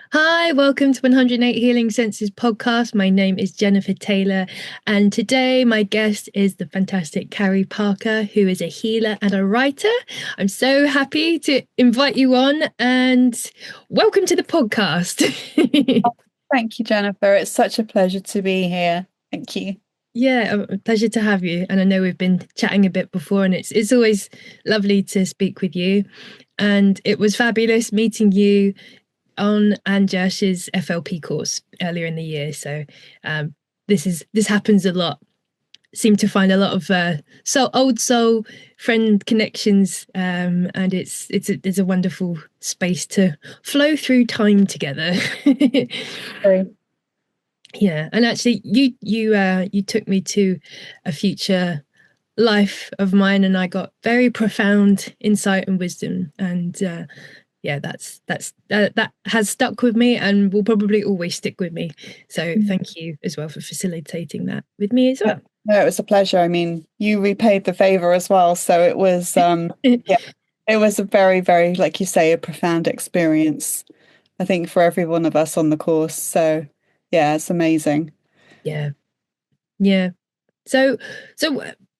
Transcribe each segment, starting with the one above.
Hi, welcome to 108 Healing Senses podcast. My name is Jennifer Taylor, and today my guest is the fantastic Carrie Parker, who is a healer and a writer. I'm so happy to invite you on and welcome to the podcast. Thank you, Jennifer. It's such a pleasure to be here. Thank you. Yeah, a pleasure to have you. And I know we've been chatting a bit before, and it's always lovely to speak with you. And it was fabulous meeting you on Anjash's FLP course earlier in the year. So this happens a lot. Seem to find a lot of old soul friend connections, and it's a wonderful space to flow through time together. Sorry. Yeah, and actually, you took me to a future life of mine, and I got very profound insight and wisdom, and yeah, that has stuck with me and will probably always stick with me. So thank you as well for facilitating that with me as well. No, it was a pleasure. I mean, you repaid the favor as well. So it was, yeah, it was a very, very, like you say, a profound experience, I think, for every one of us on the course. So yeah, it's amazing. Yeah, yeah. So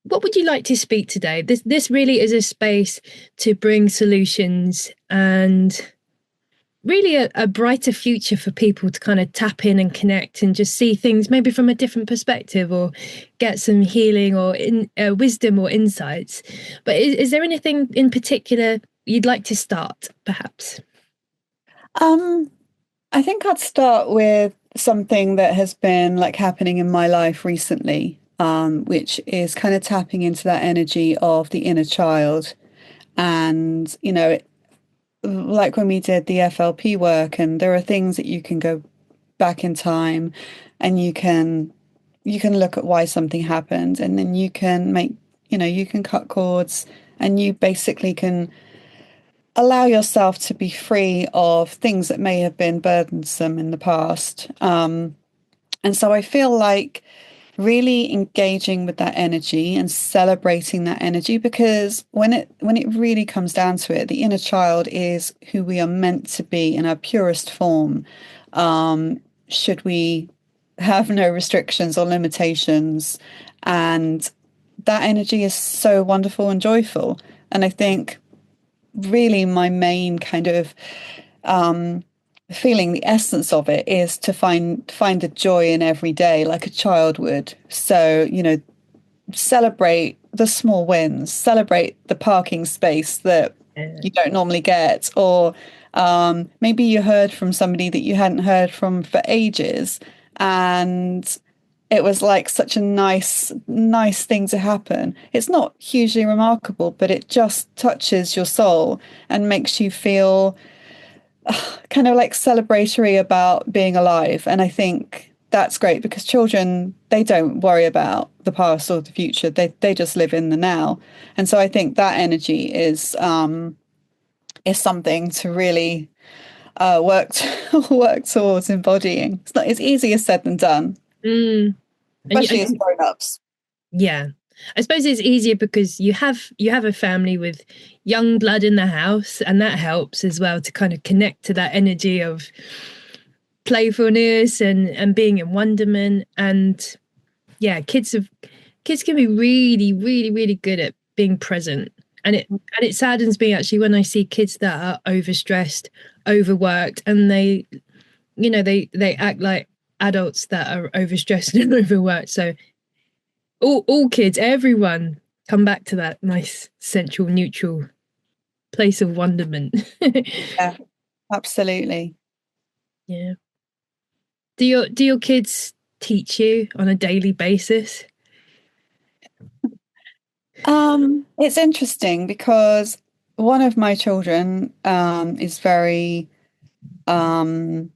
what would you like to speak today? This really is a space to bring solutions and really a brighter future for people to kind of tap in and connect and just see things maybe from a different perspective or get some healing or wisdom or insights. But is there anything in particular you'd like to start, perhaps? Um, I think I'd start with something that has been like happening in my life recently, which is kind of tapping into that energy of the inner child. And, like when we did the FLP work, and there are things that you can go back in time and you can look at why something happened, and then you can make, you can cut cords, and you basically can allow yourself to be free of things that may have been burdensome in the past. And so I feel like really engaging with that energy and celebrating that energy, because when it really comes down to it, the inner child is who we are meant to be in our purest form. Should we have no restrictions or limitations? And that energy is so wonderful and joyful. And I think really my main kind of feeling, the essence of it, is to find the joy in every day like a child would. So, celebrate the small wins, celebrate the parking space that Uh, you don't normally get, or maybe you heard from somebody that you hadn't heard from for ages, and it was like such a nice thing to happen. It's not hugely remarkable, but it just touches your soul and makes you feel kind of like celebratory about being alive. And I think that's great because children, they don't worry about the past or the future. They just live in the now. And so I think that energy is something to really work towards embodying. It's easier said than done, mm, especially as grown-ups. yeah, I suppose it's easier because you have a family with young blood in the house, and that helps as well to kind of connect to that energy of playfulness and being in wonderment. And yeah, kids can be really really good at being present, and it saddens me actually when I see kids that are overstressed, overworked, and they act like adults that are overstressed and overworked. So all kids, everyone, come back to that nice central neutral place of wonderment. Yeah, absolutely. Yeah. Do your kids teach you on a daily basis? It's interesting because one of my children is um,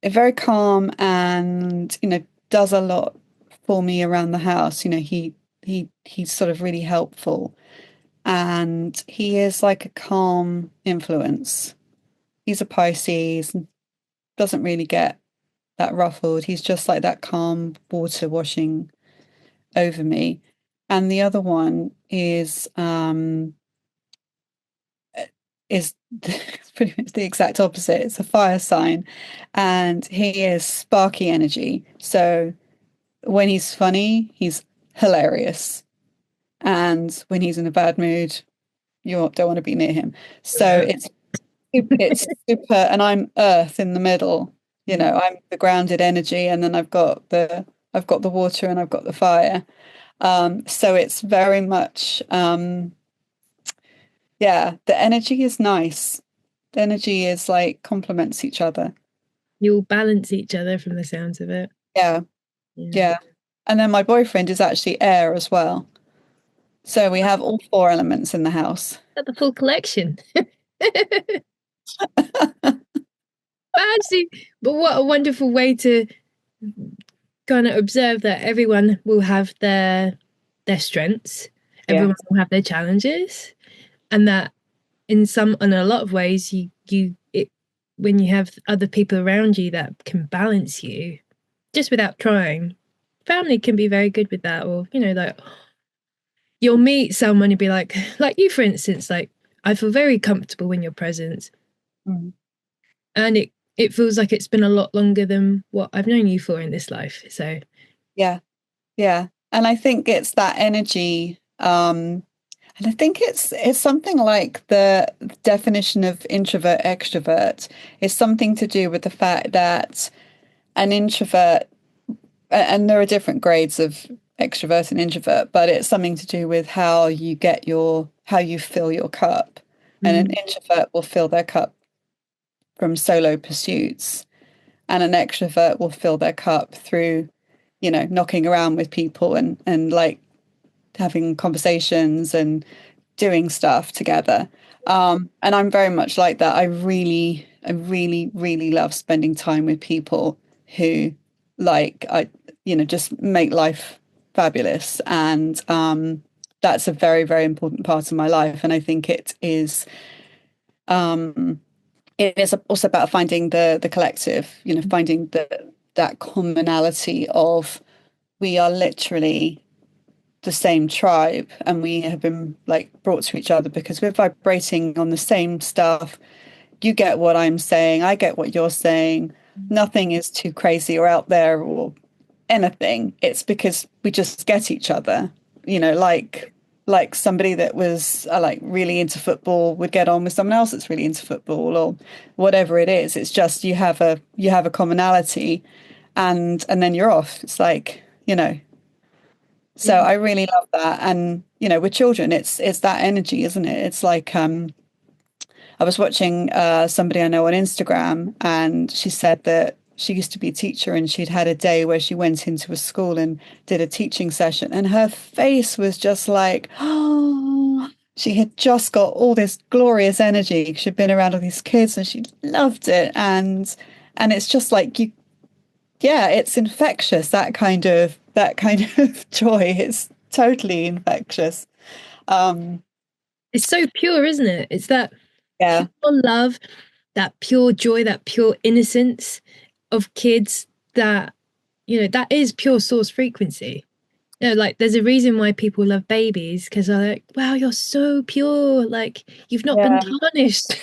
very calm, and does a lot for me around the house. He's sort of really helpful, and he is like a calm influence. He's a Pisces, and doesn't really get that ruffled. He's just like that calm water washing over me. And the other one is is pretty much the exact opposite. It's a fire sign, and he is sparky energy. So when he's funny, he's hilarious. And when he's in a bad mood, you don't want to be near him. So it's super, and I'm earth in the middle. You know, I'm the grounded energy, and then I've got the water and I've got the fire. So it's very much yeah, the energy is nice. The energy is like complements each other. You'll balance each other from the sounds of it. Yeah, Yeah. yeah. And then my boyfriend is actually air as well. So we have all four elements in the house. Got the full collection. But actually, but what a wonderful way to kind of observe that everyone will have their strengths, Yeah. everyone will have their challenges, and that in a lot of ways when you have other people around you that can balance you just without trying. Family can be very good with that, or like you'll meet someone and be like you for instance, like I feel very comfortable when you're present, Mm. and it feels like it's been a lot longer than what I've known you for in this life. So Yeah. Yeah. And I think it's that energy. And I think it's something like the definition of introvert extrovert is something to do with the fact that an introvert, and there are different grades of extrovert and introvert, but it's something to do with how you fill your cup. And an mm, introvert will fill their cup from solo pursuits, and an extrovert will fill their cup through, knocking around with people and like having conversations and doing stuff together. And I'm very much like that. I really, really love spending time with people who just make life fabulous. And that's a very, very important part of my life. And I think it is also about finding the collective, finding that commonality of we are literally the same tribe, and we have been like brought to each other because we're vibrating on the same stuff. You get what I'm saying, I get what you're saying. Nothing is too crazy or out there or anything. It's because we just get each other. Like somebody that was like really into football would get on with someone else that's really into football, or whatever it is. It's just you have a commonality, and then you're off. It's like, so yeah. I really love that. And, with children, it's that energy, isn't it? It's like I was watching somebody I know on Instagram, and she said that she used to be a teacher, and she'd had a day where she went into a school and did a teaching session, and her face was just like, oh, she had just got all this glorious energy. She'd been around all these kids and she loved it. And it's just like yeah, it's infectious, that kind of joy. It's totally infectious. Um, It's so pure, isn't it? It's that yeah, pure love, that pure joy, that pure innocence of kids that, that is pure source frequency. Like there's a reason why people love babies because they're like, wow, you're so pure. Like you've not been yeah, tarnished.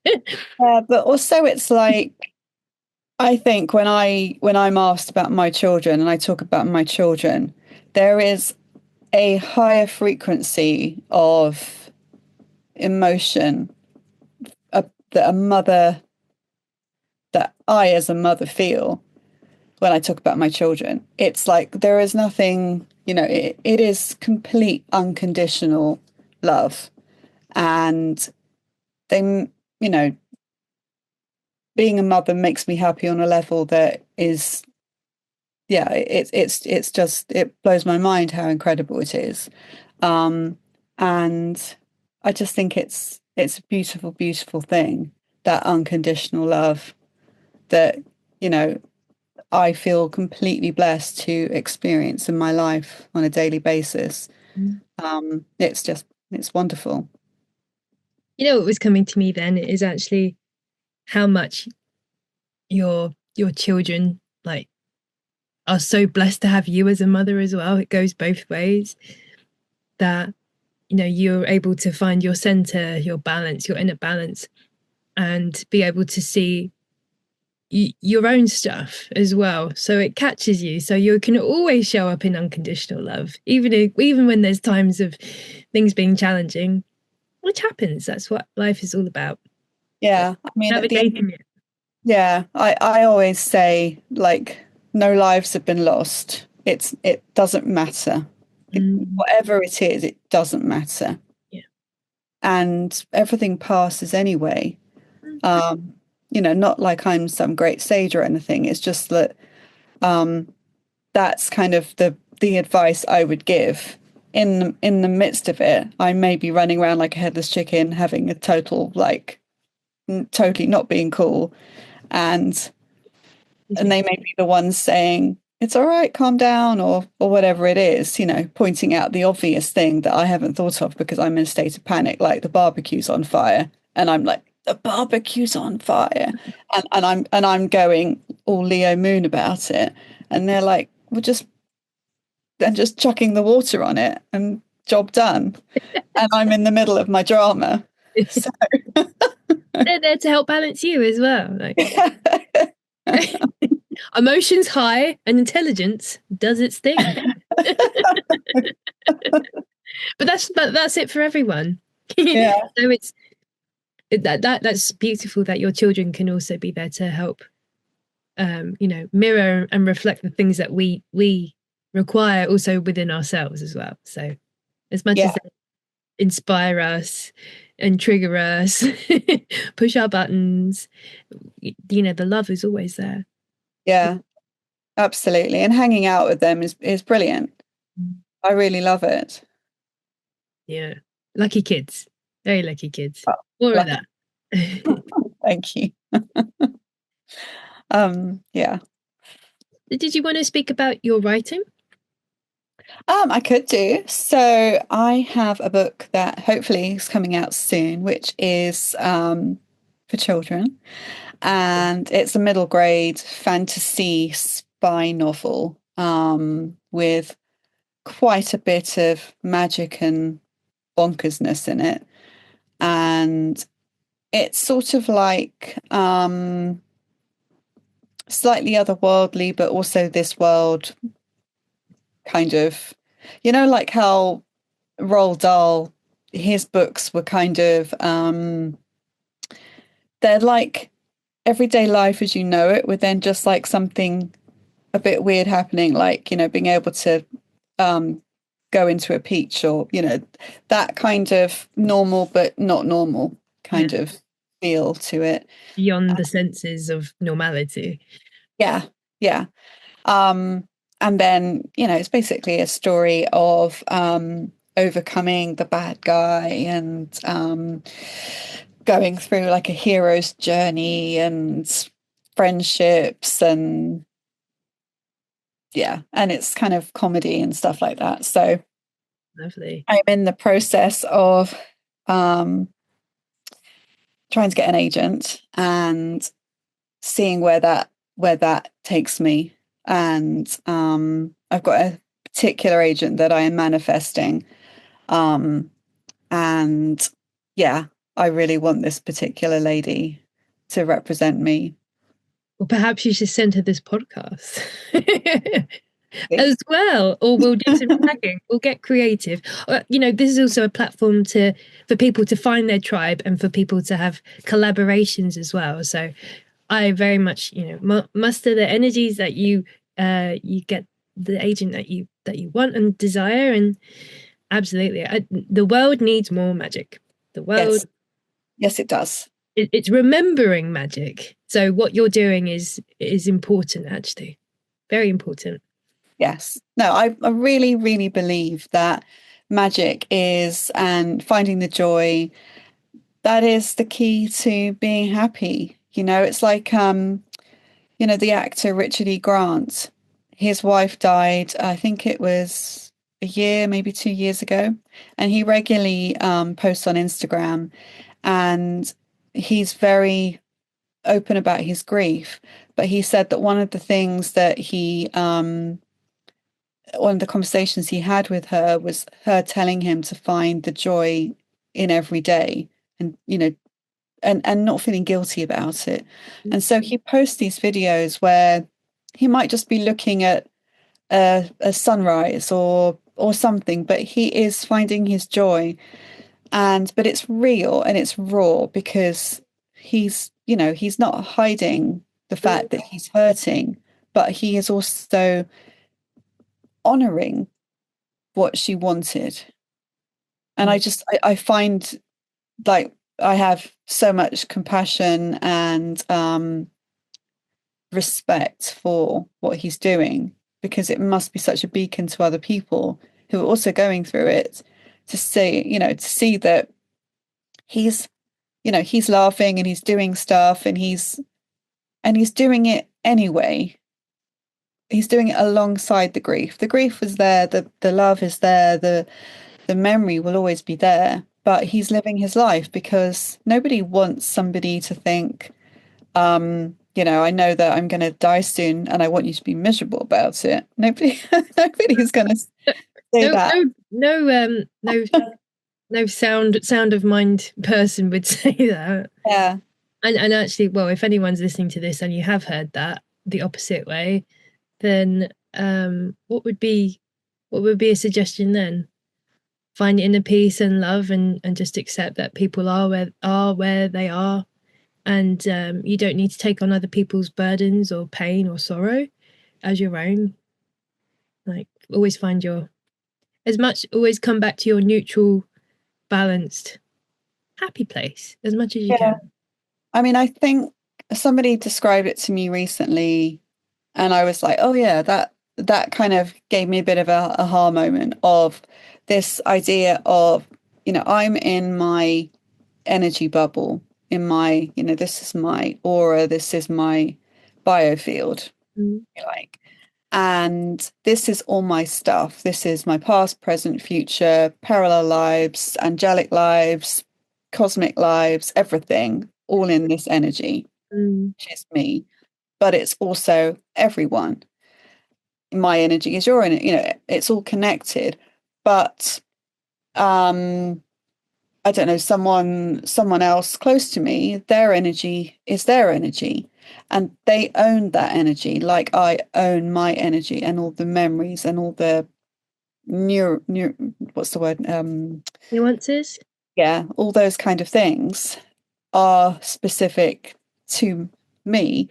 yeah. But also, it's like I think when I'm asked about my children and I talk about my children, there is a higher frequency of emotion that a mother, that I as a mother feel when I talk about my children. It's like there is nothing, it is complete unconditional love. And they, you know, being a mother makes me happy on a level that is, yeah, it's just, it blows my mind how incredible it is. Um, and I just think it's a beautiful, beautiful thing, that unconditional love that, you know, I feel completely blessed to experience in my life on a daily basis. It's wonderful. What was coming to me then is actually how much your children like are so blessed to have you as a mother as well. It goes both ways. That you're able to find your center, your balance, your inner balance, and be able to see your own stuff as well, so it catches you, so you can always show up in unconditional love, even when there's times of things being challenging, which happens. That's what life is all about. Yeah, I mean, at the end, Navigating it. yeah, I always say, like, no lives have been lost. It doesn't matter. Mm, Whatever it is, it doesn't matter. yeah. And everything passes anyway. Um, not like I'm some great sage or anything. It's just that that's kind of the advice I would give. In the midst of it, I may be running around like a headless chicken, having a total, like, totally not being cool, and they may be the ones saying, it's all right, calm down, or whatever it is, pointing out the obvious thing that I haven't thought of because I'm in a state of panic, like the barbecue's on fire. And I'm like, the barbecue's on fire. And I'm going all Leo Moon about it. And they're like, well, just chucking the water on it and job done. And I'm in the middle of my drama. So They're there to help balance you as well, like. Emotions high and intelligence does its thing. But that's it for everyone. yeah, So that's beautiful that your children can also be there to help, mirror and reflect the things that we require also within ourselves as well. So as much yeah, as they inspire us and trigger us, push our buttons, the love is always there. yeah, absolutely. And hanging out with them is brilliant. I really love it. Yeah. Lucky kids. Very lucky kids. Oh, More of lucky. that. Thank you. Yeah. Did you want to speak about your writing? I could do. So I have a book that hopefully is coming out soon, which is for children, and it's a middle grade fantasy spy novel with quite a bit of magic and bonkersness in it. And it's sort of like slightly otherworldly, but also this world kind of, like how Roald Dahl, his books were kind of, they're like everyday life as you know it, with then just like something a bit weird happening, like, being able to um, go into a peach, or, that kind of normal but not normal Yeah. kind of feel to it. Beyond the senses of normality. Yeah, yeah. Um, and then, it's basically a story of overcoming the bad guy and going through like a hero's journey and friendships, and yeah, and it's kind of comedy and stuff like that. So Lovely. I'm in the process of um, trying to get an agent and seeing where that takes me. And I've got a particular agent that I am manifesting. Um, and yeah, I really want this particular lady to represent me. Well, perhaps you should send her this podcast as well, or we'll do some tagging. We'll get creative. This is also a platform for people to find their tribe and for people to have collaborations as well. So I very much, muster the energies that you get the agent that you want and desire, and absolutely, the world needs more magic. The world, Yes, yes, it does. it's remembering magic. So what you're doing is important, actually, very important. Yes. No, I really, really believe that magic is, and finding the joy, that is the key to being happy. It's like the actor Richard E. Grant. His wife died, I think it was a year, maybe 2 years ago. And he regularly posts on Instagram, and he's very open about his grief. But he said that one of the things that he one of the conversations he had with her was her telling him to find the joy in every day, and and not feeling guilty about it. And so he posts these videos where he might just be looking at a sunrise or something, but he is finding his joy. And but it's real and it's raw because he's not hiding the fact that he's hurting, but he is also honoring what she wanted. And I find, like, I have so much compassion and respect for what he's doing, because it must be such a beacon to other people who are also going through it, to see that he's he's laughing and he's doing stuff, and he's doing it anyway. He's doing it alongside the grief. The grief is there, the love is there, the memory will always be there, but he's living his life, because nobody wants somebody to think, I know that I'm going to die soon and I want you to be miserable about it. Nobody's going to say No, that. no sound of mind person would say that. Yeah. And actually, well, if anyone's listening to this and you have heard that the opposite way, then what would be a suggestion then? Find inner peace and love, and just accept that people are where they are, and you don't need to take on other people's burdens or pain or sorrow as your own. Like, always find always come back to your neutral, balanced, happy place as much as you Yeah. can. I mean, I think somebody described it to me recently, and I was like, oh yeah, that kind of gave me a bit of a aha moment of this idea of, I'm in my energy bubble, in my, this is my aura, this is my biofield, Mm. like. And this is all my stuff. This is my past, present, future, parallel lives, angelic lives, cosmic lives, everything, all in this energy, Mm. which is me. But it's also everyone. My energy is your energy, it's all connected. But I don't know, someone else close to me, their energy is their energy. And they own that energy, like I own my energy and all the memories and all the what's the word? Nuances. Yeah, all those kind of things are specific to me,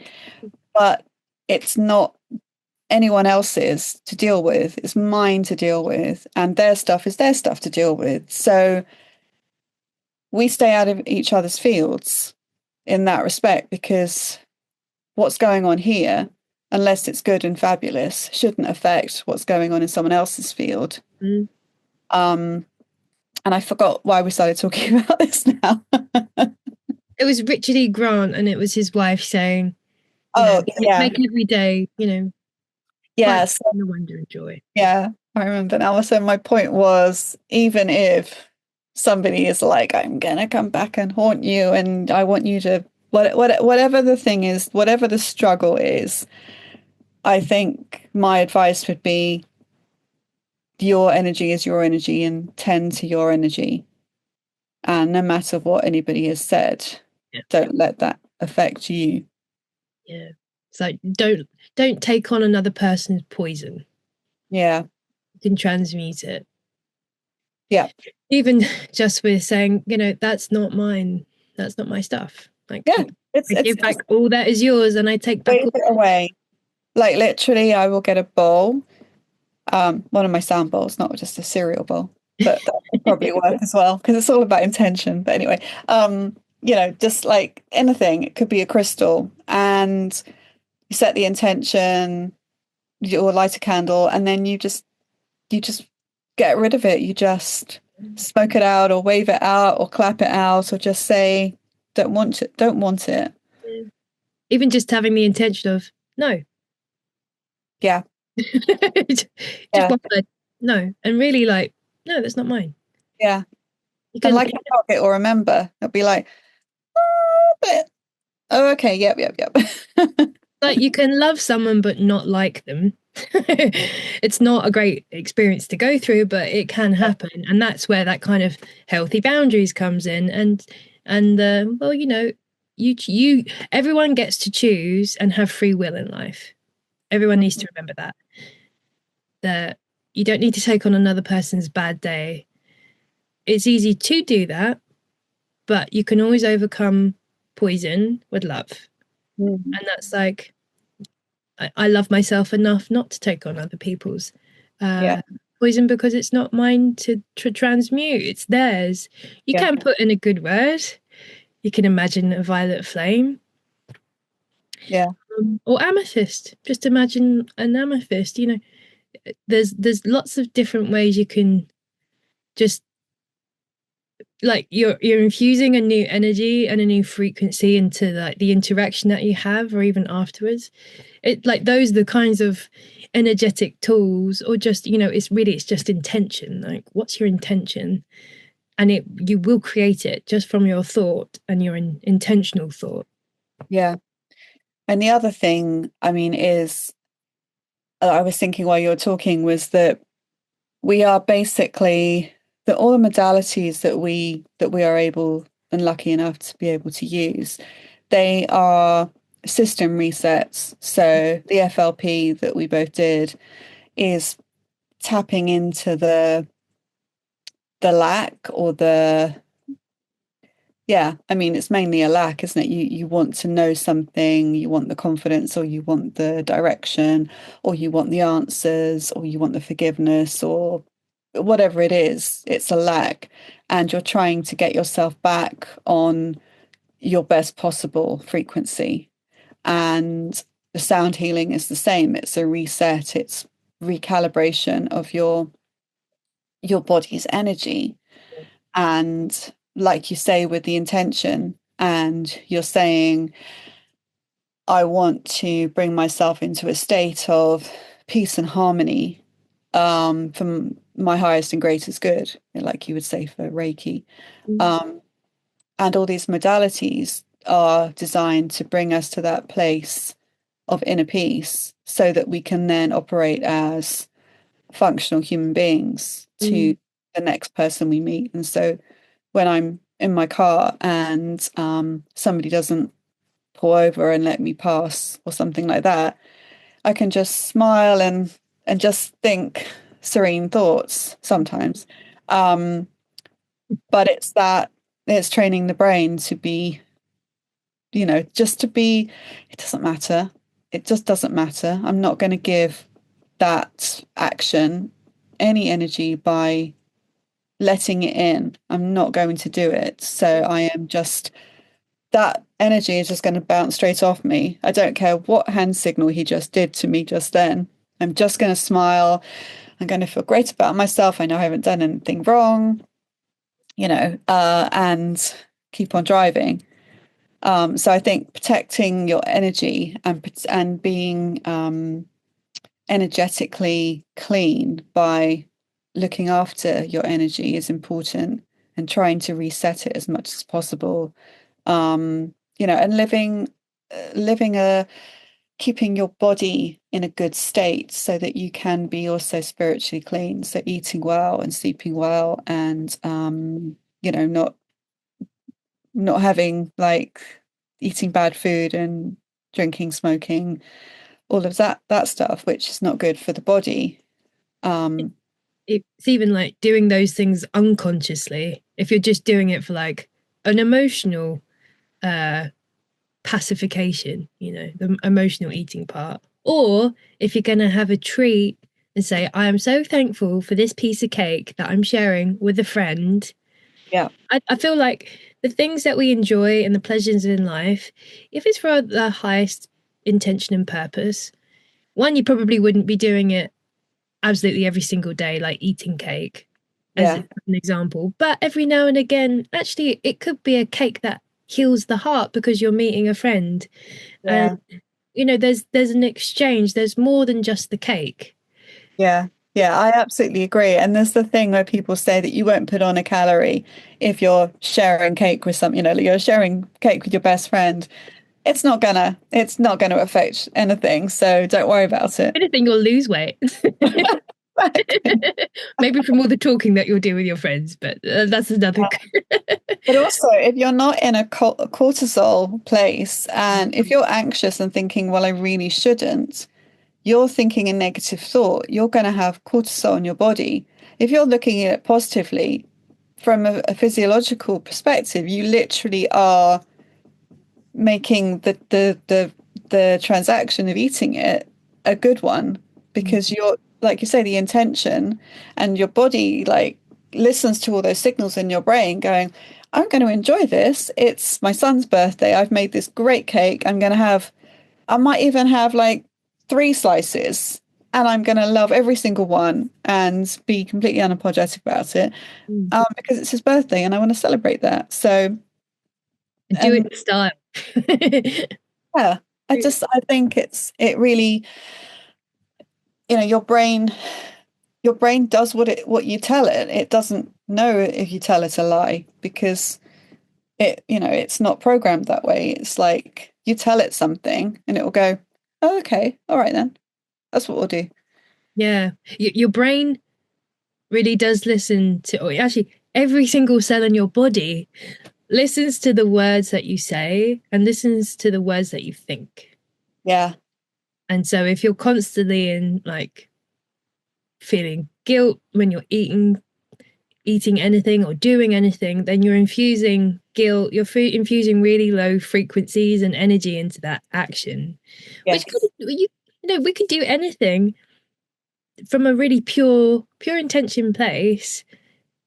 but it's not anyone else's to deal with. It's mine to deal with, and their stuff is their stuff to deal with. So we stay out of each other's fields in that respect, because what's going on here, unless it's good and fabulous, shouldn't affect what's going on in someone else's field. Mm. Um, and I forgot why we started talking about this now. It was Richard E. Grant, and it was his wife saying, Oh, yeah. make every day, find Yes. the wonder and joy. Yeah, I remember now. So my point was, even if somebody is like, I'm gonna come back and haunt you, and I want you to whatever the thing is, whatever the struggle is, I think my advice would be, your energy is your energy, and tend to your energy. And no matter what anybody has said, Yeah. don't let that affect you. Yeah. So don't take on another person's poison. Yeah. You can transmute it. Yeah. Even just with saying, that's not mine. That's not my stuff. Like, Yeah. I It's give back all that is yours, and I take back wave it away. Like, literally, I will get a bowl, one of my sound bowls, not just a cereal bowl, but that would probably work as well, because it's all about intention. But anyway, just like anything, it could be a crystal, and you set the intention, you or light a candle, and then you just get rid of it. You just smoke it out, or wave it out, or clap it out, or just say, don't want it, don't want it. Even just having the intention of no. Yeah. Just Yeah. one word, no. And really, like, no, that's not mine. Yeah. You And can, like a target or remember, it'll be like, oh, oh, okay, yep. like, you can love someone but not like them. It's not a great experience to go through, but it can happen, and that's where that kind of healthy boundaries comes in. And well, you everyone gets to choose and have free will in life. Everyone needs to remember that you don't need to take on another person's bad day. It's easy to do that, but you can always overcome poison with love. Mm. And that's like, I love myself enough not to take on other people's Yeah, uh, poison because it's not mine to transmute. It's theirs. You yeah, can put in a good word. You can imagine a violet flame yeah, or amethyst. Just imagine an amethyst. There's lots of different ways you can just like you're infusing a new energy and a new frequency into like the interaction that you have or even afterwards. It like those are the kinds of energetic tools, or just it's just intention. Like, what's your intention? And you will create it just from your thought and your intentional thought. yeah. And the other thing, I mean, is I was thinking while you were talking was that we are basically that all the modalities that we are able and lucky enough to be able to use, they are system resets. So the FLP that we both did is tapping into the lack or the yeah, I mean it's mainly a lack, isn't it? You want to know something, you want the confidence, or you want the direction, or you want the answers, or you want the forgiveness, or whatever it is, it's a lack. And you're trying to get yourself back on your best possible frequency. And the sound healing is the same. It's a reset, it's recalibration of your body's energy. And like you say, with the intention, and you're saying, I want to bring myself into a state of peace and harmony from my highest and greatest good, like you would say for Reiki. Mm. Um, and all these modalities are designed to bring us to that place of inner peace so that we can then operate as functional human beings to Mm. the next person we meet. And so when I'm in my car and somebody doesn't pull over and let me pass or something like that, I can just smile and just think serene thoughts sometimes. Um, but it's training the brain to be, just to be, it doesn't matter. It just doesn't matter. I'm not going to give that action any energy by letting it in. I'm not going to do it. So I am just that energy is just going to bounce straight off me. I don't care what hand signal he just did to me just then. I'm just going to smile. I'm going to feel great about myself. I know I haven't done anything wrong, and keep on driving. So I think protecting your energy and being energetically clean by looking after your energy is important, and trying to reset it as much as possible. And living a keeping your body in a good state so that you can be also spiritually clean. So eating well and sleeping well, and not having like eating bad food and drinking, smoking, all of that stuff, which is not good for the body. Um, It's even like doing those things unconsciously. If you're just doing it for like an emotional uh pacification, the emotional eating part. Or if you're going to have a treat and say, I am so thankful for this piece of cake that I'm sharing with a friend. yeah, I feel like the things that we enjoy and the pleasures in life, if it's for the highest intention and purpose, one, you probably wouldn't be doing it absolutely every single day, like eating cake, as yeah, an example. But every now and again, actually, it could be a cake that heals the heart because you're meeting a friend. And yeah. there's an exchange. There's more than just the cake. Yeah, yeah, I absolutely agree. And there's the thing where people say that you won't put on a calorie if you're sharing cake with some, you're sharing cake with your best friend. it's not gonna affect anything. So don't worry about If it. anything, you'll lose weight. Maybe from all the talking that you'll do with your friends, but that's another. But also, if you're not in a cortisol place, and if you're anxious and thinking, well, I really shouldn't, you're thinking a negative thought, you're going to have cortisol in your body. If you're looking at it positively, from a physiological perspective, you literally are making the transaction of eating it a good one because you're, like you say, the intention and your body like listens to all those signals in your brain going, I'm going to enjoy this. It's my son's birthday. I've made this great cake. I might even have like 3 slices and I'm going to love every single one and be completely unapologetic about it because it's his birthday and I want to celebrate that. So, Do it and in style. yeah, I think it really, your brain does what you tell it. It doesn't know if you tell it a lie because it's not programmed that way. It's like you tell it something and it will go, oh, okay, all right then. That's what we'll do. Yeah, your brain really does listen to, or actually, every single cell in your body listens to the words that you say and listens to the words that you think. Yeah, And so if you're constantly in like feeling guilt when you're eating anything or doing anything, then you're infusing guilt, infusing really low frequencies and energy into that action, which could, yes, we could do anything from a really pure intention place,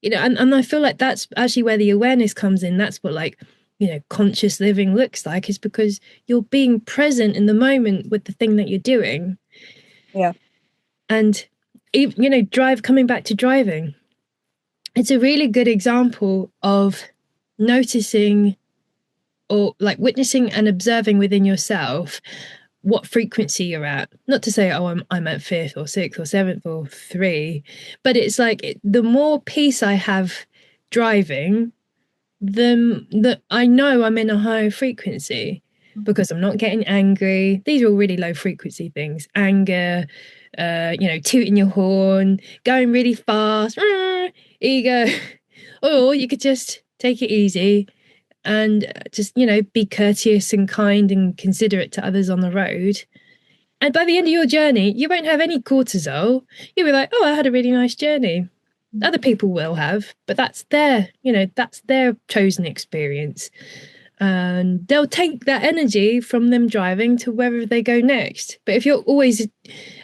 and I feel like that's actually where the awareness comes in. That's what, like, conscious living looks like, is because you're being present in the moment with the thing that you're doing. yeah, And coming back to driving, it's a really good example of noticing, or like witnessing and observing within yourself what frequency you're at. Not to say, oh, I'm at fifth or sixth or seventh or three, but it's like the more peace I have driving, the I know I'm in a higher frequency because I'm not getting angry. These are all really low frequency things. Anger, tooting your horn, going really fast, ego. Or you could just take it easy and just, be courteous and kind and considerate to others on the road. And by the end of your journey, you won't have any cortisol. You'll be like, oh, I had a really nice journey. Other people will have, but that's their chosen experience. And they'll take that energy from them driving to wherever they go next. But if you're always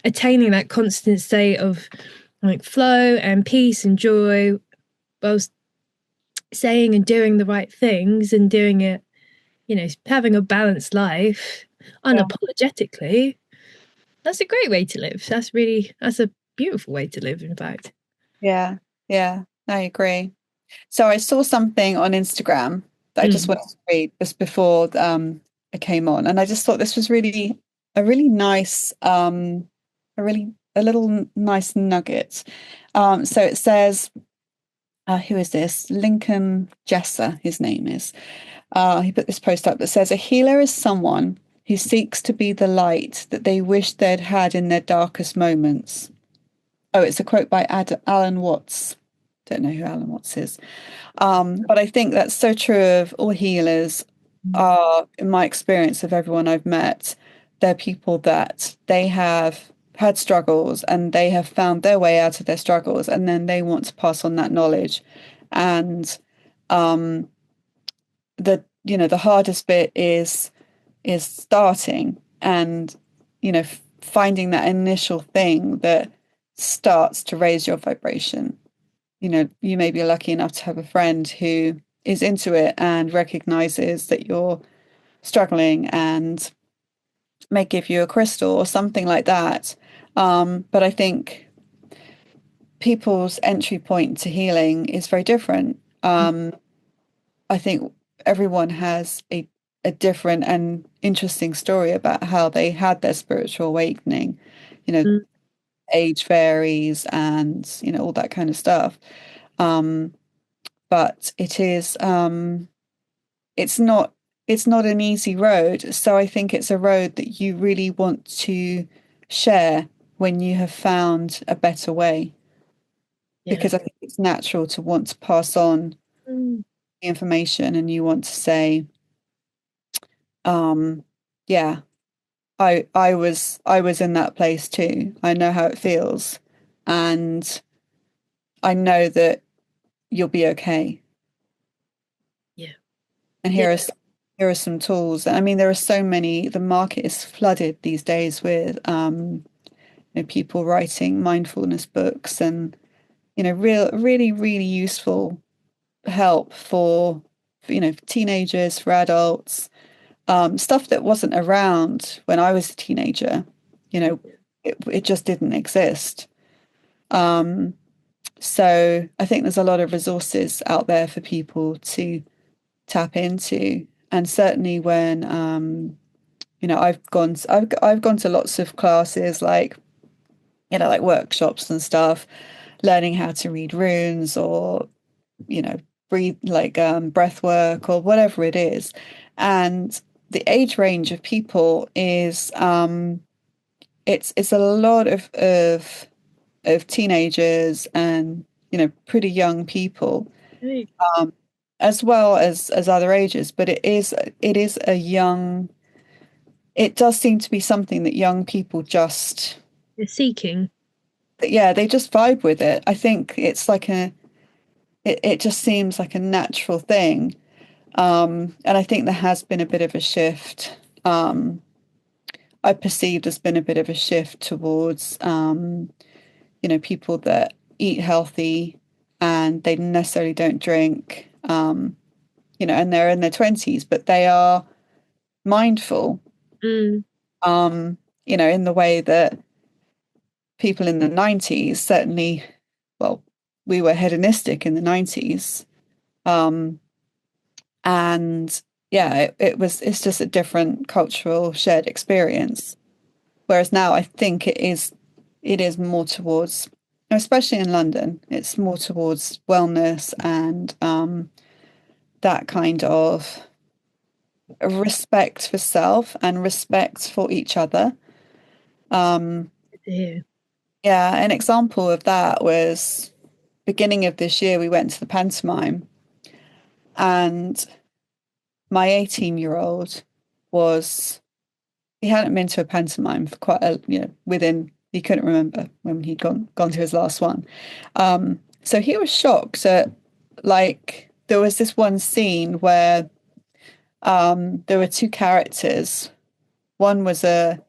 attaining that constant state of like flow and peace and joy, whilst saying and doing the right things and doing it, having a balanced life yeah, unapologetically, that's a great way to live. That's a beautiful way to live, in fact. yeah, yeah. I agree. So I saw something on Instagram that I just Mm, wanted to read just before I came on, and I just thought this was really a really nice, a little nice nugget. So it says, who is this? Lincoln Jesser, his name is. He put this post up that says, a healer is someone who seeks to be the light that they wish they'd had in their darkest moments. Oh, it's a quote by Alan Watts. Don't know who Alan Watts is. But I think that's so true of all healers. In my experience of everyone I've met, they're people that they have had struggles and they have found their way out of their struggles, and then they want to pass on that knowledge. And um, the hardest bit is starting and finding that initial thing that starts to raise your vibration. You may be lucky enough to have a friend who is into it and recognizes that you're struggling and may give you a crystal or something like that. But I think people's entry point to healing is very different. I think everyone has a different and interesting story about how they had their spiritual awakening. You know, mm, age varies and, all that kind of stuff. Um, but it's not it's not an easy road. So I think it's a road that you really want to share when you have found a better way, Yeah. because I think it's natural to want to pass on Mm. the information and you want to say, um, yeah, I was in that place too. I know how it feels, and I know that you'll be okay. Yeah. And Yeah. here are some tools. I mean, there are so many. The market is flooded these days with people writing mindfulness books and really useful help for teenagers, for adults, stuff that wasn't around when I was a teenager. You know, it just didn't exist. Um, so I think there's a lot of resources out there for people to tap into. And certainly when I've gone to lots of classes like like workshops and stuff, learning how to read runes or breathe like breath work or whatever it is. And the age range of people is it's a lot of teenagers and pretty young people, Right. um, as well as other ages. But it is a young. It does seem to be something that young people just, They're seeking. yeah, they just vibe with it. I think it's like it just seems like a natural thing. And I think there has been a bit of a shift. I perceive there's been a bit of a shift towards people that eat healthy and they necessarily don't drink, and they're in their 20s, but they are mindful, Mm. um, in the way that people in the 90s certainly, well, we were hedonistic in the 90s. Um, and yeah, it's just a different cultural shared experience. Whereas now I think it is more towards, especially in London, it's more towards wellness and that kind of respect for self and respect for each other. Um, Good to hear. yeah, an example of that was beginning of this year, we went to the pantomime, and my 18-year-old was, he hadn't been to a pantomime for quite he couldn't remember when he'd gone to his last one. So he was shocked at, like, there was this one scene where there were two characters. One was a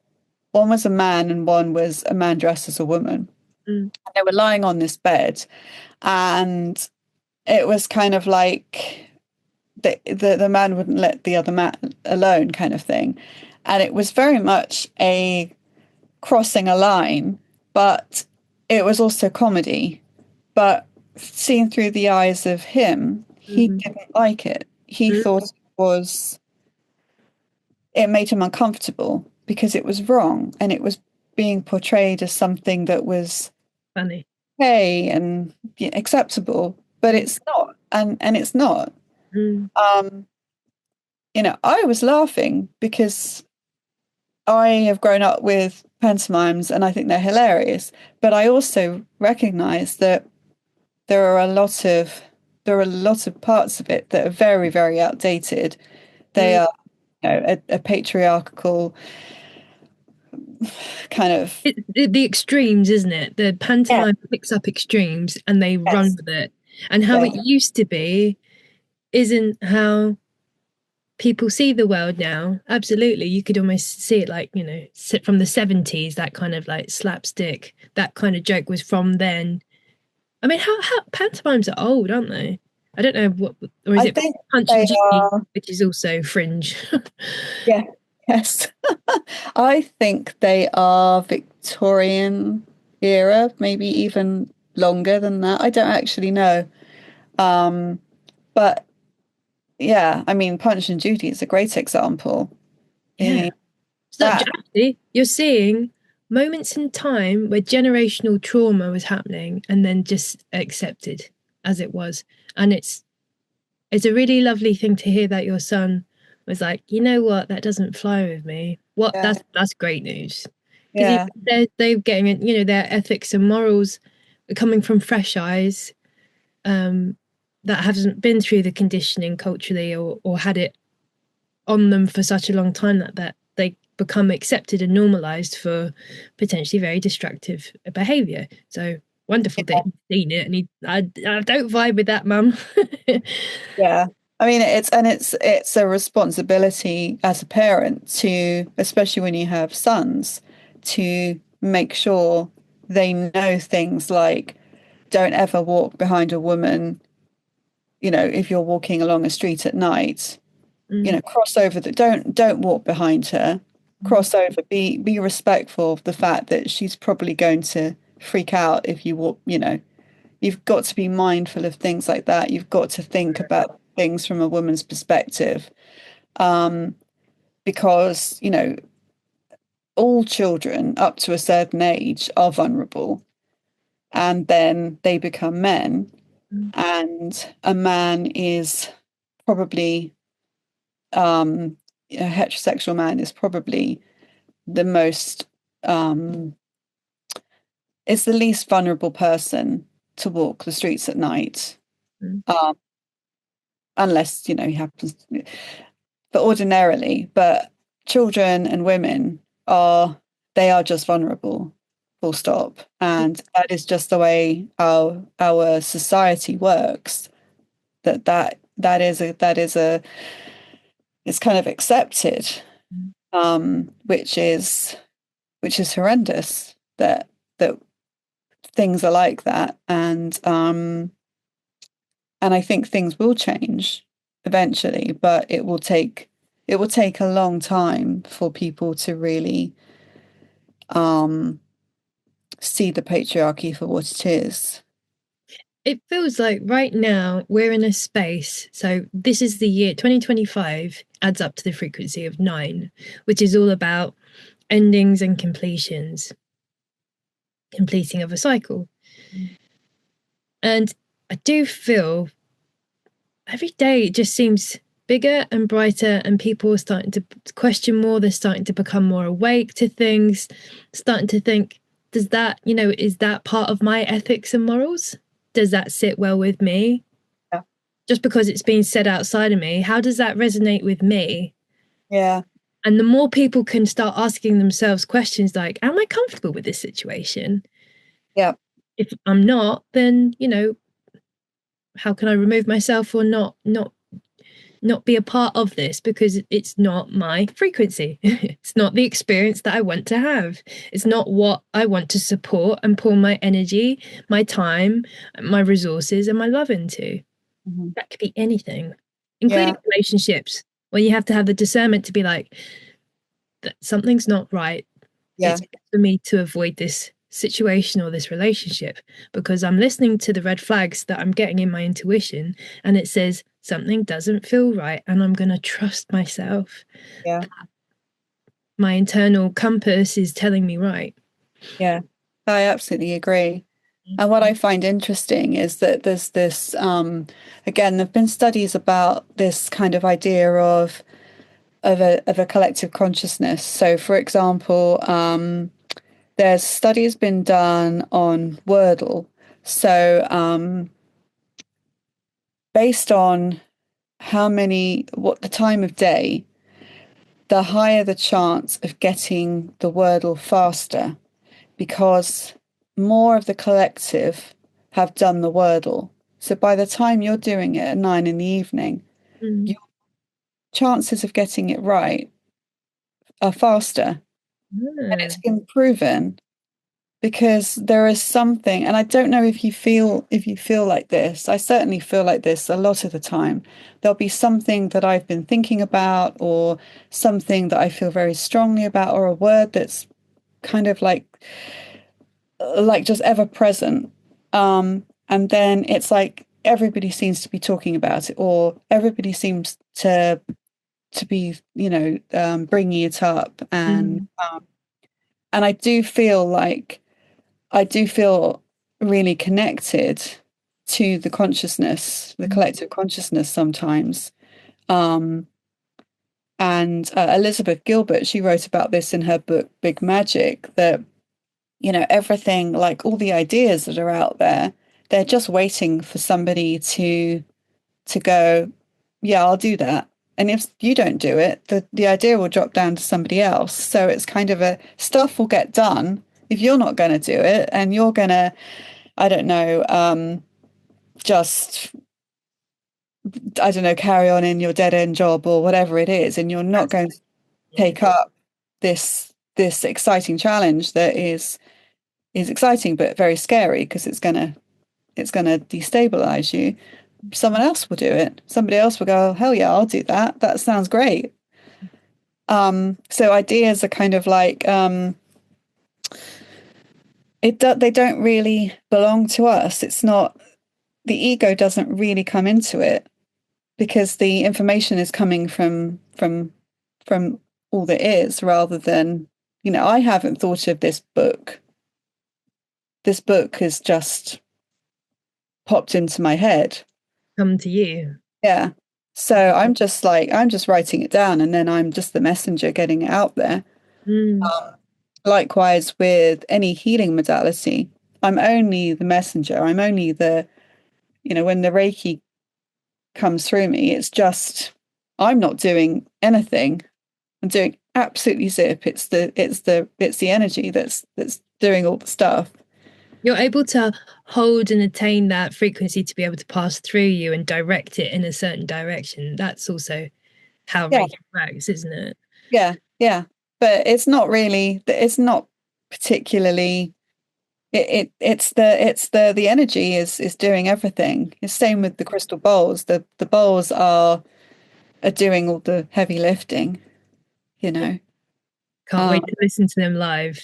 one was a man and one was a man dressed as a woman. Mm. And they were lying on this bed, and it was kind of like the man wouldn't let the other man alone, kind of thing. And it was very much a crossing a line, but it was also comedy. But seen through the eyes of him, he Mhm. didn't like it. He Mm. thought it made him uncomfortable because it was wrong and it was being portrayed as something that was Funny. okay and acceptable, but Mm. it's not, and it's not. Mm. Um, I was laughing because I have grown up with pantomimes and I think they're hilarious, but I also recognize that there are a lot of parts of it that are very, very outdated. They Mm. are, a patriarchal kind of. The extremes, isn't it? The Yeah. pantomime picks up extremes and they run Yes. with it. And how it Yeah. used to be isn't how people see the world now. Absolutely. You could almost see it like, from the 70s, that kind of like slapstick, that kind of joke was from then. I mean, how pantomimes are old, aren't they? I don't know what, or is I it think Punch and they Judy, are. which is also fringe? Yeah. Yes. I think they are Victorian era, maybe even longer than that. I don't actually know. Um, but yeah, I mean, Punch and Judy is a great example. I Yeah. mean, So that, actually, you're seeing moments in time where generational trauma was happening and then just accepted as it was. And it's a really lovely thing to hear that your son was like, you know what, that doesn't fly with me. What Yeah. that's great news. Because Yeah. they're getting it, their ethics and morals are coming from fresh eyes, that hasn't been through the conditioning culturally, or had it on them for such a long time that they become accepted and normalized for potentially very destructive behavior. So wonderful that he's seen it, and I don't vibe with that, mum. Yeah. I mean, it's a responsibility as a parent to, especially when you have sons, to make sure they know things like don't ever walk behind a woman, if you're walking along a street at night, Mm, cross over the don't walk behind her, cross over, be respectful of the fact that she's probably going to freak out if you walk, you've got to be mindful of things like that. You've got to think about things from a woman's perspective, because, all children up to a certain age are vulnerable, and then they become men, mm, and a man is probably, a heterosexual man is probably the most, um, it's the least vulnerable person to walk the streets at night. mm, Um, Unless, he happens, but ordinarily, but children and women they are just vulnerable, full stop. And that is just the way our society works. That is a it's kind of accepted, which is horrendous that things are like that. And I think things will change eventually, but it will take a long time for people to really, um, see the patriarchy for what it is. It feels like right now we're in a space. So this is the year 2025 adds up to the frequency of 9, which is all about endings and completions, completing of a cycle. And I do feel every day it just seems bigger and brighter, and people are starting to question more. They're starting to become more awake to things, starting to think, does that, is that part of my ethics and morals? Does that sit well with me? Yeah. Just because it's being said outside of me, how does that resonate with me? Yeah. And the more people can start asking themselves questions like, am I comfortable with this situation? Yeah. If I'm not, then, how can I remove myself, or not be a part of this, because it's not my frequency. It's not the experience that I want to have. It's not what I want to support and pour my energy, my time, my resources, and my love into. Mhm. That could be anything, Yeah. including relationships, where you have to have the discernment to be like, that something's not right. Yeah. It's for me to avoid this situation or this relationship, because I'm listening to the red flags that I'm getting in my intuition, and it says something doesn't feel right, and I'm going to trust myself. Yeah. My internal compass is telling me right. Yeah. I absolutely agree. And what I find interesting is that there's this, again, there've been studies about this kind of idea of a collective consciousness. So, for example, there's studies been done on Wordle. So, based on what the time of day, the higher the chance of getting the Wordle faster, because more of the collective have done the Wordle. So by the time you're doing it at 9 in the evening, Mm. your chances of getting it right are faster. And Ah. it's been proven, because there is something, and I don't know if you feel like this. I certainly feel like this a lot of the time. There'll be something that I've been thinking about, or something that I feel very strongly about, or a word that's kind of like just ever present. And then it's like everybody seems to be talking about it, or everybody seems to be, bringing it up, Mm. and I do feel really connected to the consciousness, the Mm. collective consciousness sometimes. Um, And Elizabeth Gilbert, she wrote about this in her book Big Magic, that everything, like all the ideas that are out there, they're just waiting for somebody to go, yeah, I'll do that. And if you don't do it, the idea will drop down to somebody else. So it's kind of a stuff will get done if you're not going to do it, and you're going to, I don't know, just, I don't know, carry on in your dead end job or whatever it is, and you're not going to Yeah. take up this exciting challenge that is exciting but very scary because it's gonna destabilize you. Someone else will do it. Somebody else will go, hell yeah, I'll do that. That sounds great. So ideas are kind of like they don't really belong to us. It's not the ego doesn't really come into it because the information is coming from all that is rather than, I haven't thought of this book. This book has just popped into my head. Come to you. Yeah. So I'm just writing it down and then I'm just the messenger getting it out there. Mm. Likewise with any healing modality, I'm only the messenger. I'm only when the Reiki comes through me, it's just, I'm not doing anything. I'm doing absolutely zip. It's the energy that's doing all the stuff. You're able to hold and attain that frequency to be able to pass through you and direct it in a certain direction. That's also how Yeah. Reiki works, isn't it? Yeah. Yeah. But it's not particularly it's the energy is doing everything. It's same with the crystal bowls. The bowls are doing all the heavy lifting, you know. Can't Um, wait to listen to them live.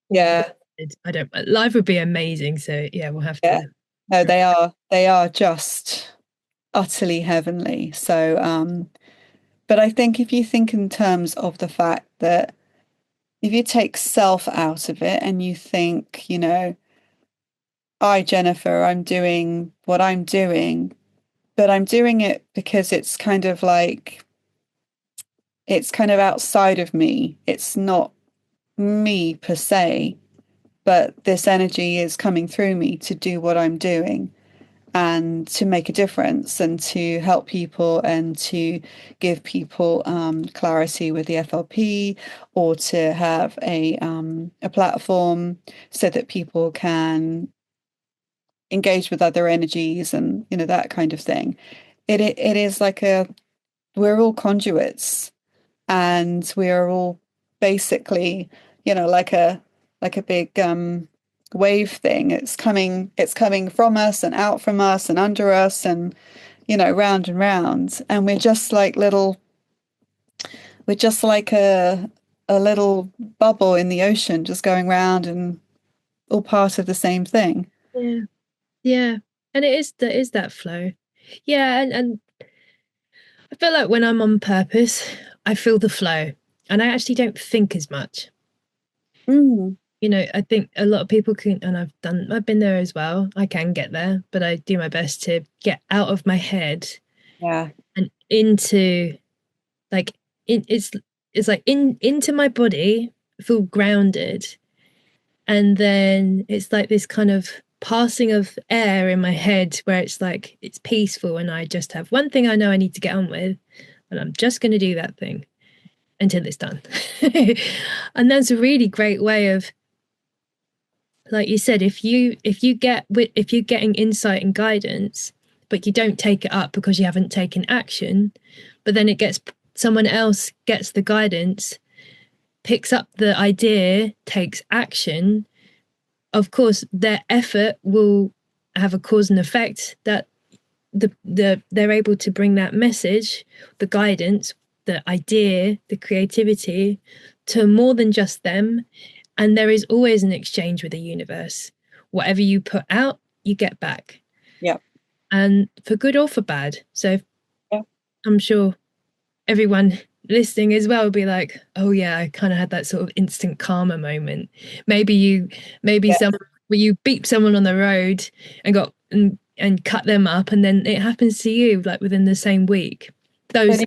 yeah, I don't live would be amazing. So yeah, we'll have yeah. to. No, they are just utterly heavenly. So but I think if you think in terms of the fact that if you take self out of it and you think, Jennifer, I'm doing what I'm doing, but I'm doing it because it's kind of outside of me. It's not me per se, but this energy is coming through me to do what I'm doing and to make a difference and to help people and to give people clarity with the FLP or to have a platform so that people can engage with other energies and that kind of thing. It is like we're all conduits and we are all basically, like a big wave thing. It's coming from us and out from us and under us and round and round. And we're just like a little bubble in the ocean just going round and all part of the same thing. Yeah, yeah, and it is that flow. Yeah, and I feel like when I'm on purpose, I feel the flow, and I actually don't think as much. Mm, I think a lot of people can, and I've been there as well. I can get there, but I do my best to get out of my head yeah. and into like it's like into my body, feel grounded, and then it's like this kind of passing of air in my head where it's like it's peaceful, and I just have one thing I know I need to get on with, and I'm just going to do that thing until it's done. And that's a really great way of, like you said, if you're getting insight and guidance but you don't take it up because you haven't taken action, but then it gets someone else gets the guidance, picks up the idea, takes action, of course their effort will have a cause and effect, that they're able to bring that message, the guidance, the idea, the creativity to more than just them. And there is always an exchange with the universe. Whatever you put out, you get back, Yeah. and for good or for bad. So Yeah. I'm sure everyone listening as well will be like, oh yeah, I kind of had that sort of instant karma moment. Maybe Yeah. some where you beep someone on the road and got and cut them up, and then it happens to you like within the same week. But Those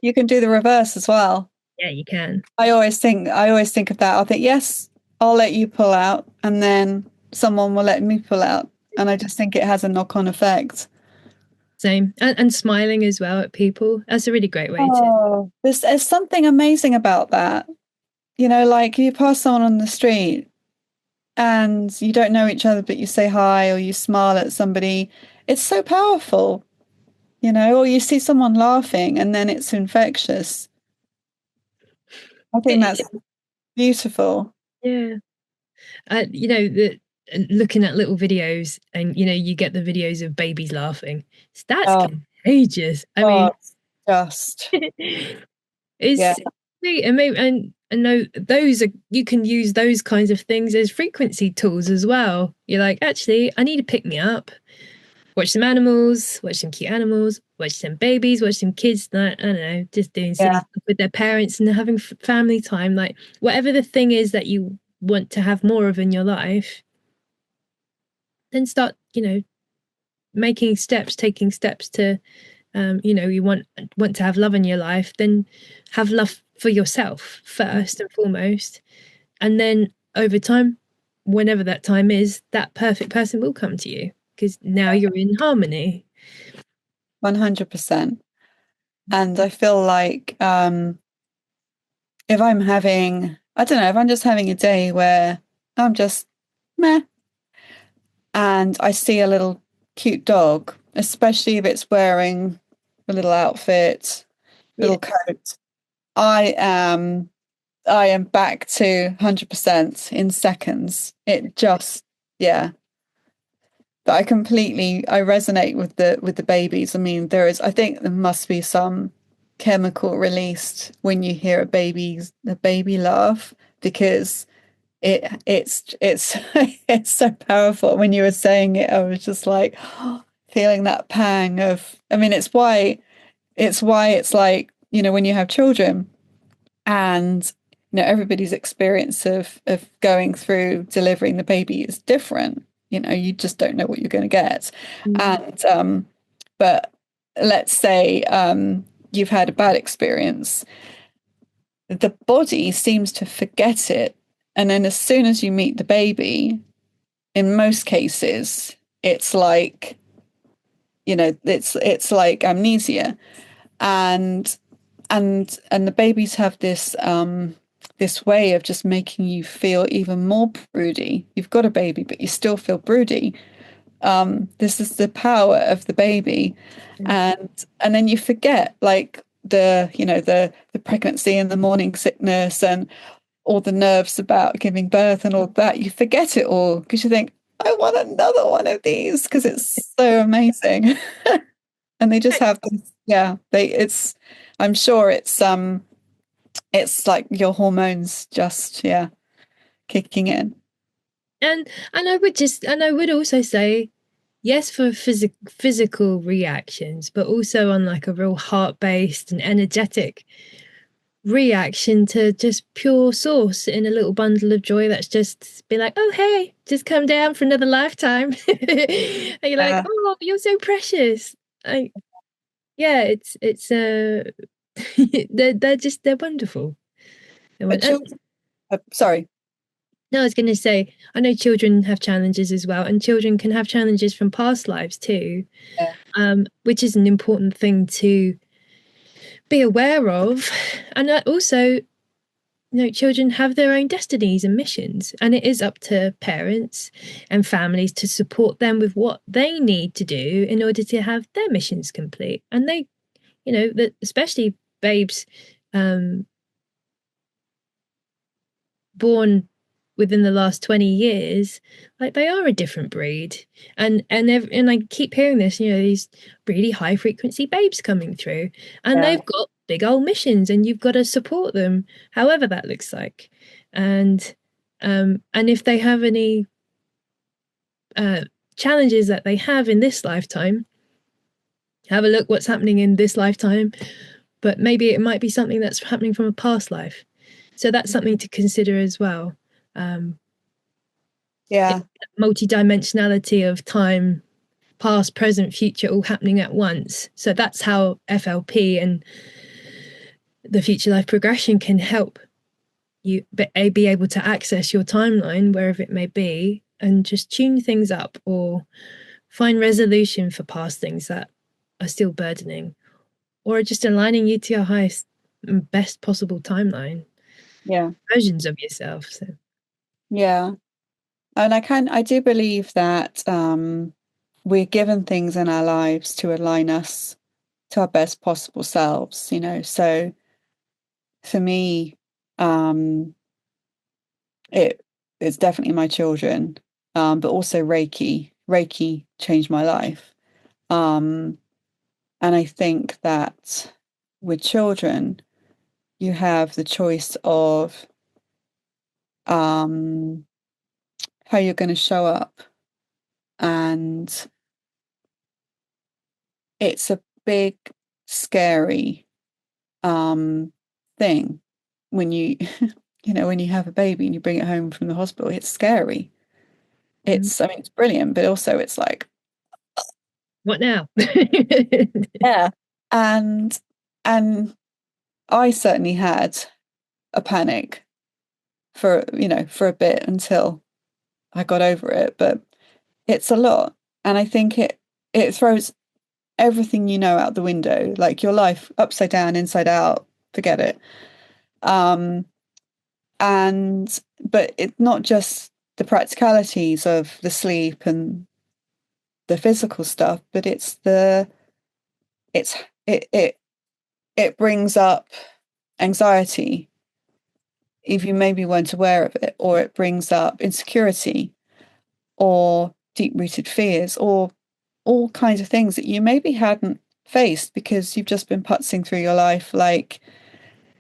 You can do the reverse as well. Yeah, you can. I always think of that. I'll think, yes, I'll let you pull out, and then someone will let me pull out. And I just think it has a knock-on effect. Same. And smiling as well at people. That's a really great way to. Oh, there's something amazing about that. Like you pass someone on the street and you don't know each other, but you say hi or you smile at somebody. It's so powerful, or you see someone laughing and then it's infectious. I think that's beautiful. Yeah. The looking at little videos and you get the videos of babies laughing. That's Oh, contagious. I mean, oh, just, yeah, it's great. And maybe and no, those are you can use those kinds of things as frequency tools as well. You're like, actually, I need to pick me up. Watch some animals, watch some cute animals, watch some babies, watch some kids that I don't know, just doing silly yeah, stuff with their parents and having family time. Like whatever the thing is that you want to have more of in your life, then start, making steps, taking steps to, you want to have love in your life, then have love for yourself first and foremost, and then over time, whenever that time is, that perfect person will come to you because now you're in harmony. 100%. And I feel like if I'm having, I don't know, if I'm just having a day where I'm just meh, and I see a little cute dog, especially if it's wearing a little outfit, Yeah. little coat, I am I am back to 100% in seconds. It just, yeah. But I resonate with the babies. I mean, I think there must be some chemical released when you hear a baby laugh because it's it's so powerful. When you were saying it, I was just like feeling that pang of, I mean, it's why it's like, when you have children and everybody's experience of going through delivering the baby is different. You just don't know what you're going to get. Mm. And but let's say you've had a bad experience, the body seems to forget it, and then as soon as you meet the baby, in most cases it's like, it's like amnesia. And and and the babies have this way of just making you feel even more broody. You've got a baby, but you still feel broody. This is the power of the baby. And then you forget, like, the pregnancy and the morning sickness and all the nerves about giving birth and all that. You forget it all because you think, I want another one of these because it's so amazing. And they just have this, yeah, I'm sure it's like your hormones just, yeah, kicking in. And I would also say yes for physical reactions, but also on like a real heart-based and energetic reaction to just pure source in a little bundle of joy that's just be like, oh hey, just come down for another lifetime. And you're like, Yeah. oh, you're so precious. Like, yeah, it's they're wonderful. But And children, sorry. no, I was going to say, I know children have challenges as well, and children can have challenges from past lives too, Yeah. which is an important thing to be aware of. And also, children have their own destinies and missions, and it is up to parents and families to support them with what they need to do in order to have their missions complete. And they, that especially babes um, born within the last 20 years, like they are a different breed. And I keep hearing this, these really high frequency babes coming through, and Yeah. they've got big old missions, and you've got to support them however that looks like. And if they have any uh challenges that they have in this lifetime, have a look what's happening in this lifetime, but maybe it might be something that's happening from a past life. So that's something to consider as well. um Yeah. Multi-dimensionality of time, past, present, future, all happening at once. So that's how FLP and the future life progression can help you be able to access your timeline wherever it may be and just tune things up or find resolution for past things that are still burdening or just aligning you to your highest and best possible timeline Yeah. versions of yourself. So Yeah. And I do believe that we're given things in our lives to align us to our best possible selves, you know. So for me, um, it's definitely my children, but also Reiki. Reiki changed my life. Um, and I think that with children, you have the choice of um, how you're going to show up. And it's a big, scary thing when you, you know, when you have a baby and you bring it home from the hospital. It's scary. I mean, it's brilliant, but also it's like, what now? yeah. And and I certainly had a panic for, you know, for a bit until I got over it, but it's a lot. And I think it throws everything you know out the window, like your life upside down, inside out, forget it. Um, and but it's not just the practicalities of the sleep and the physical stuff, but it's it it brings up anxiety if you maybe weren't aware of it, or it brings up insecurity or deep-rooted fears or all kinds of things that you maybe hadn't faced because you've just been putzing through your life like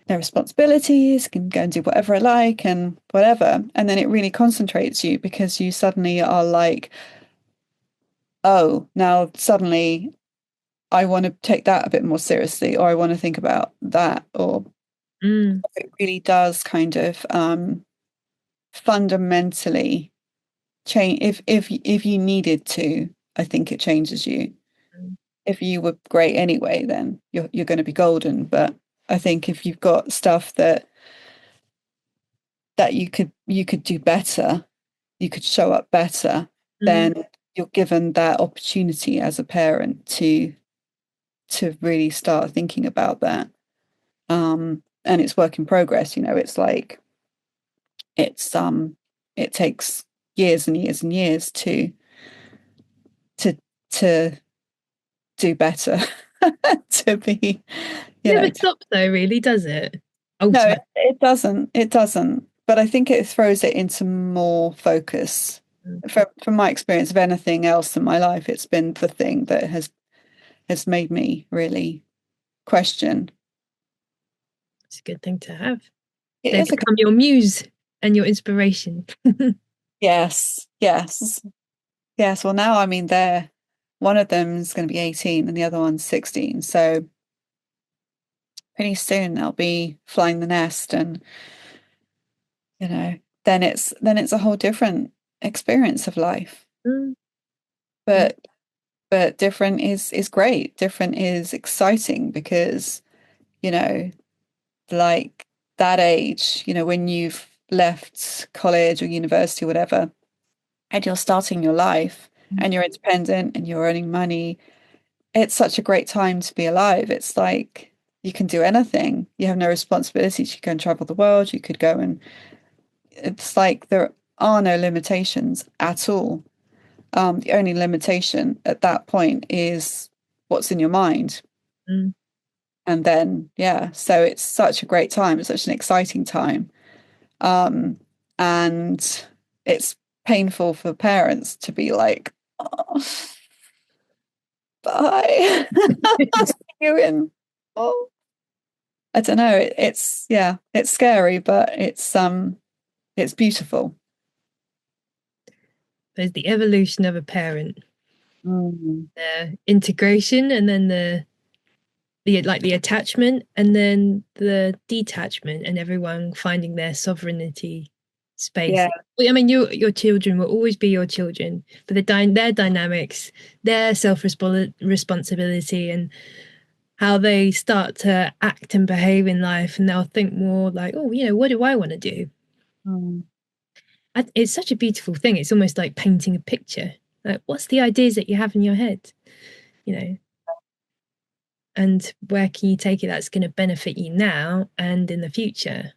no responsibilities, can go and do whatever I like and whatever. And then it really concentrates you because you suddenly are like, oh, now suddenly I want to take that a bit more seriously, or I want to think about that, or Mm, it really does kind of fundamentally change if you needed to. I think it changes you. If you were great anyway, then you're going to be golden. But I think if you've got stuff that you could do better, you could show up better, mm, then you're given that opportunity as a parent to really start thinking about that. And it's work in progress, you know, it's like it's it takes years and years and years to to do better, to be, you know. never stops though, really, does it? No, Ultimately. it doesn't. It doesn't. But I think it throws it into more focus. From my experience of anything else in my life, it's been the thing that has made me really question. It's a good thing to have. It They is a good, become your muse and your inspiration. yes, yes, yes. Well, now I mean, they're one of them is going to be 18 and the other one's 16. So pretty soon they'll be flying the nest, and you know, then it's a whole different experience of life. Mm, yeah. But different is great. Different is exciting because, you know, like that age, you know, when you've left college or university or whatever, and you're starting your life and you're independent and you're earning money, it's such a great time to be alive. It's like you can do anything. You have no responsibilities. You can travel the world. You could go and it's like there are no limitations at all. The only limitation at that point is what's in your mind. Mm. And then, yeah, so it's such a great time. It's such an exciting time. Um, and it's painful for parents to be like, oh, bye. See you in, oh, I don't know. Yeah, it's scary, but it's beautiful. There's the evolution of a parent, Mm. the integration, and then the like the attachment, and then the detachment, and everyone finding their sovereignty space. Yeah, Well, I mean, your children will always be your children, but their dynamics, their self responsibility, and how they start to act and behave in life, and they'll think more like, oh, what do I want to do? Mm. It's such a beautiful thing. It's almost like painting a picture. Like, what's the ideas that you have in your head? You know, and where can you take it that's going to benefit you now and in the future?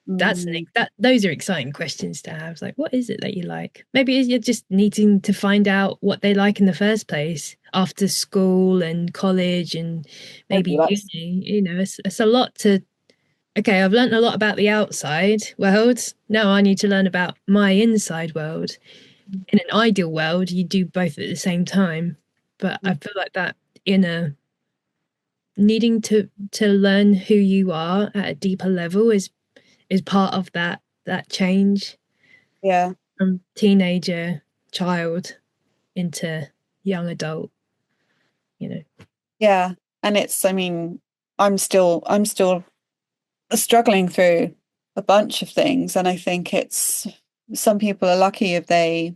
Mm. Those are exciting questions to have. Like, what is it that you like? Maybe you're just needing to find out what they like in the first place after school and college and Maybe maybe that's uni. It's a lot to. Okay, I've learned a lot about the outside world. Now I need to learn about my inside world. In an ideal world, you do both at the same time. But I feel like that inner needing to learn who you are at a deeper level is part of that change yeah. from teenager, child into young adult, you know. Yeah. And it's, I mean, I'm still struggling through a bunch of things. And I think it's some people are lucky if they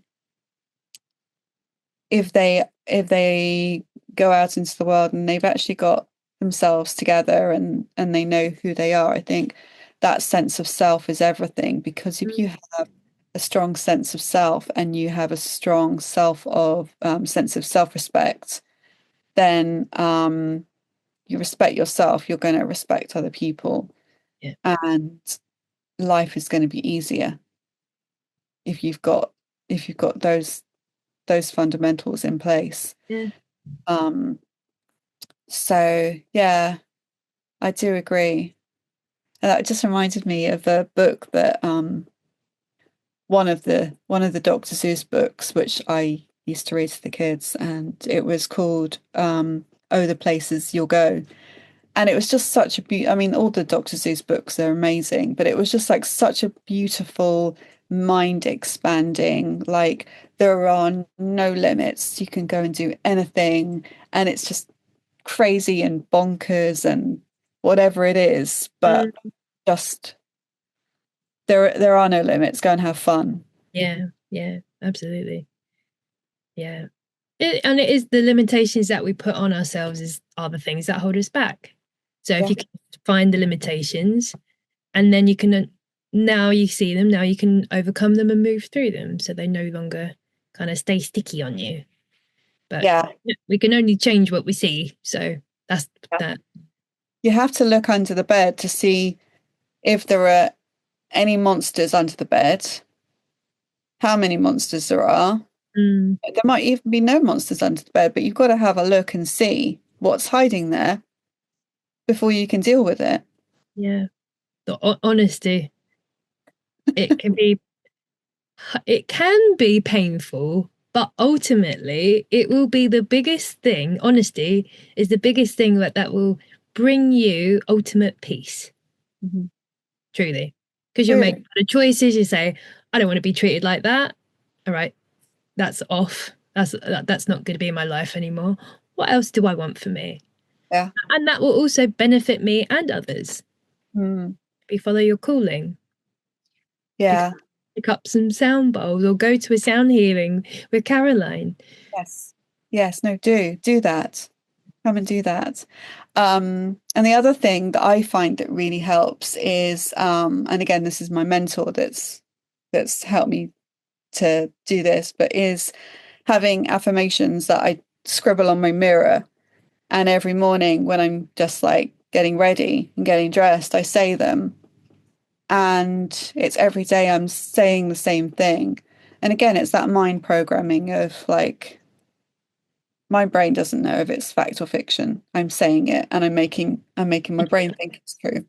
go out into the world and they've actually got themselves together and they know who they are. I think that sense of self is everything, because if you have a strong sense of self and you have a strong sense of self-respect, then you respect yourself, you're going to respect other people, Yeah. and life is going to be easier if you've got those fundamentals in place. Yeah. Um, so yeah, I do agree. And that just reminded me of a book that one of the Dr. Seuss books, which I used to read to the kids, and it was called Oh, the Places You'll Go. And it was just such I mean, all the Dr. Seuss books are amazing, but it was just like such a beautiful, mind expanding, like there are no limits. You can go and do anything, and it's just crazy and bonkers and whatever it is, but Mm, just there are no limits. Go and have fun. yeah, yeah, absolutely. Yeah. And it is the limitations that we put on ourselves are the things that hold us back. So if Yeah. you can find the limitations and then you can now you see them, now you can overcome them and move through them so they no longer kind of stay sticky on you. But Yeah. we can only change what we see. So that's that. You have to look under the bed to see if there are any monsters under the bed, how many monsters there are. Mm, There might even be no monsters under the bed, but you've got to have a look and see what's hiding there before you can deal with it. yeah. The honesty. It can be it can be painful, but ultimately it will be the biggest thing. Honesty is the biggest thing that will bring you ultimate peace, Mhm. truly. Because you'll make Really? the choices, you say, I don't want to be treated like that. All right, that's off. That's not going to be in my life anymore. What else do I want for me? Yeah. And that will also benefit me and others. Mm. If you follow your calling. Pick, Yeah. pick up some sound bowls or go to a sound healing with Caroline. Yes. Yes. No, do that. Come and do that. And the other thing that I find that really helps is, and again, this is my mentor that's helped me to do this, but is having affirmations that I scribble on my mirror. And every morning when I'm just like getting ready and getting dressed, I say them. And it's every day I'm saying the same thing. And again, it's that mind programming of like, my brain doesn't know if it's fact or fiction. I'm saying it and I'm making my brain think it's true.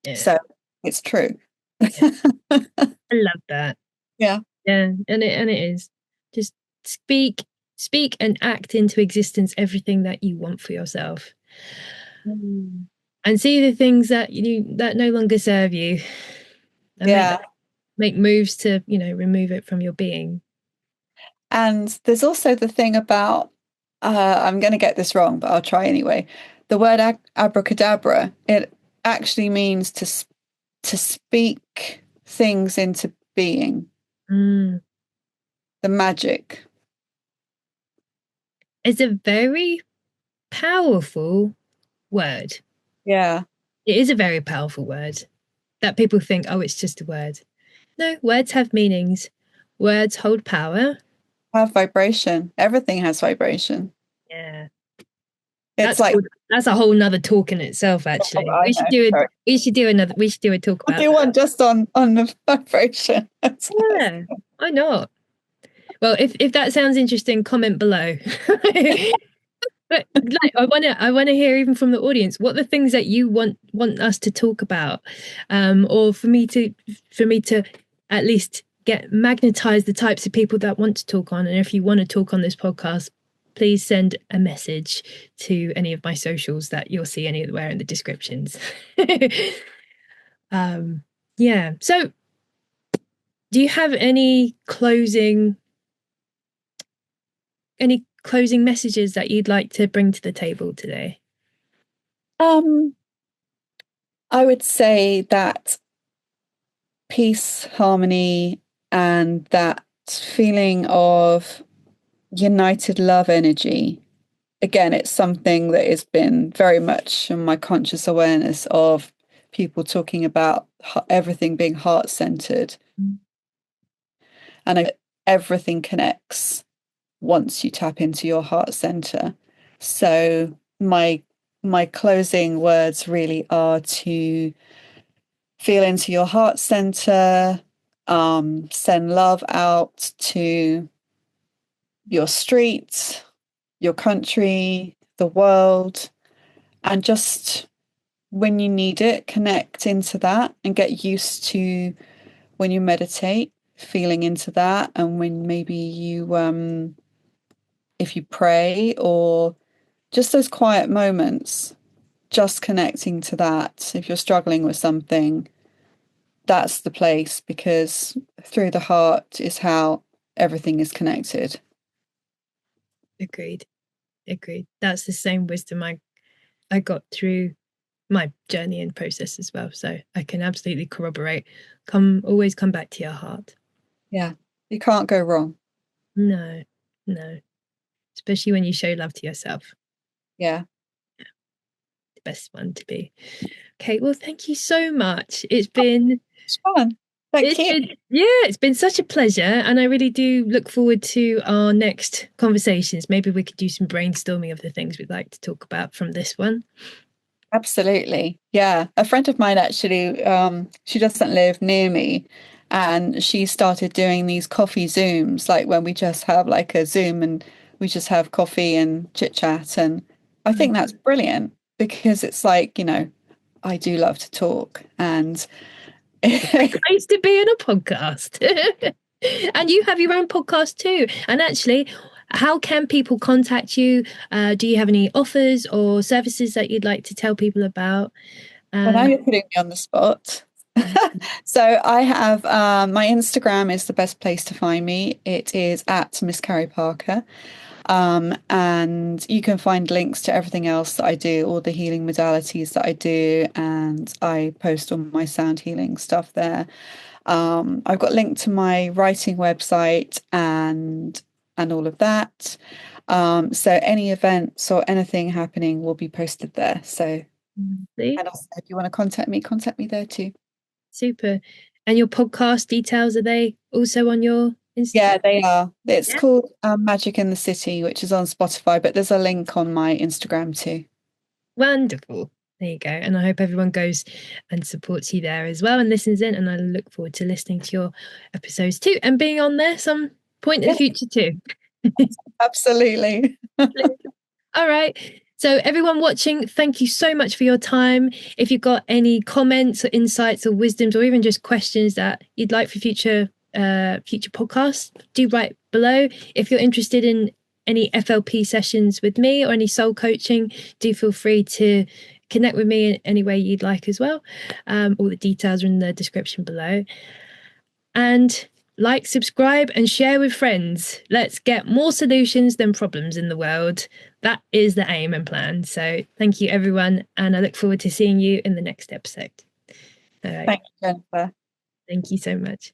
Yeah, So it's true. yeah. I love that. Yeah. Yeah, and it is. Just speak, speak and act into existence everything that you want for yourself. Mm. And see the things that no longer serve you and Yeah. make moves to, remove it from your being. And there's also the thing about, I'm going to get this wrong, but I'll try anyway. The word abracadabra, it actually means to speak things into being, Mm. the magic. It's a very powerful word. Yeah. It is a very powerful word that people think, oh, it's just a word. No, words have meanings. Words hold power. Have vibration. Everything has vibration. Yeah. It's like, That's a whole nother talk in itself, oh, actually. I know. Sorry. We should do a talk We'll about do one just on the vibration. that. Yeah, why not? Well, if that sounds interesting, comment below. But like, I wanna hear even from the audience what the things that you want us to talk about, or for me to at least get magnetize the types of people that want to talk on. And if you want to talk on this podcast, please send a message to any of my socials that you'll see anywhere in the descriptions. um, yeah. So, do you have any closing messages that you'd like to bring to the table today? Um, I would say that peace, harmony, and that feeling of united love energy. Again, it's something that has been very much in my conscious awareness of people talking about everything being heart-centered. And everything connects once you tap into your heart center. So my closing words really are to feel into your heart center, send love out to your street, your country, the world, and just when you need it, connect into that and get used to when you meditate, feeling into that, and when maybe you if you pray or just those quiet moments, just connecting to that. If you're struggling with something, that's the place because through the heart is how everything is connected. Agreed. Agreed. That's the same wisdom I got through my journey and process as well. So I can absolutely corroborate. Always come back to your heart. Yeah, you can't go wrong. No, no. Especially when you show love to yourself. Yeah, The best one to be. Okay, well, thank you so much. it's fun. Thank you. It's been such a pleasure. And I really do look forward to our next conversations. Maybe we could do some brainstorming of the things we'd like to talk about from this one. Absolutely. Yeah. A friend of mine actually, she doesn't live near me, and she started doing these coffee Zooms, like when we just have like a Zoom and we just have coffee and chit chat. And I think that's brilliant because it's like, I do love to talk and Nice to be in a podcast. And you have your own podcast too. And actually, how can people contact you? Do you have any offers or services that you'd like to tell people about? well, now you're putting me on the spot. So I have my Instagram is the best place to find me. It is at Miss Carrie Parker. And you can find links to everything else that I do, all the healing modalities that I do, and I post all my sound healing stuff there. I've got a link to my writing website and all of that. So any events or anything happening will be posted there. So, See? and also if you want to contact me there too. Super. And your podcast details, are they also on your Instagram? Yeah, they are. It's Yeah. called Magic in the City, which is on Spotify, but there's a link on my Instagram too. Wonderful. There you go. And I hope everyone goes and supports you there as well and listens in. And I look forward to listening to your episodes too and being on there some point in the future too. Absolutely. All right. So everyone watching, thank you so much for your time. If you've got any comments or insights or wisdoms or even just questions that you'd like for future podcasts, do write below. If you're interested in any FLP sessions with me or any soul coaching, do feel free to connect with me in any way you'd like as well. All the details are in the description below. And like, subscribe, and share with friends. Let's get more solutions than problems in the world. That is the aim and plan. So thank you, everyone. And I look forward to seeing you in the next episode. All right. Thank you, Jennifer. Thank you so much.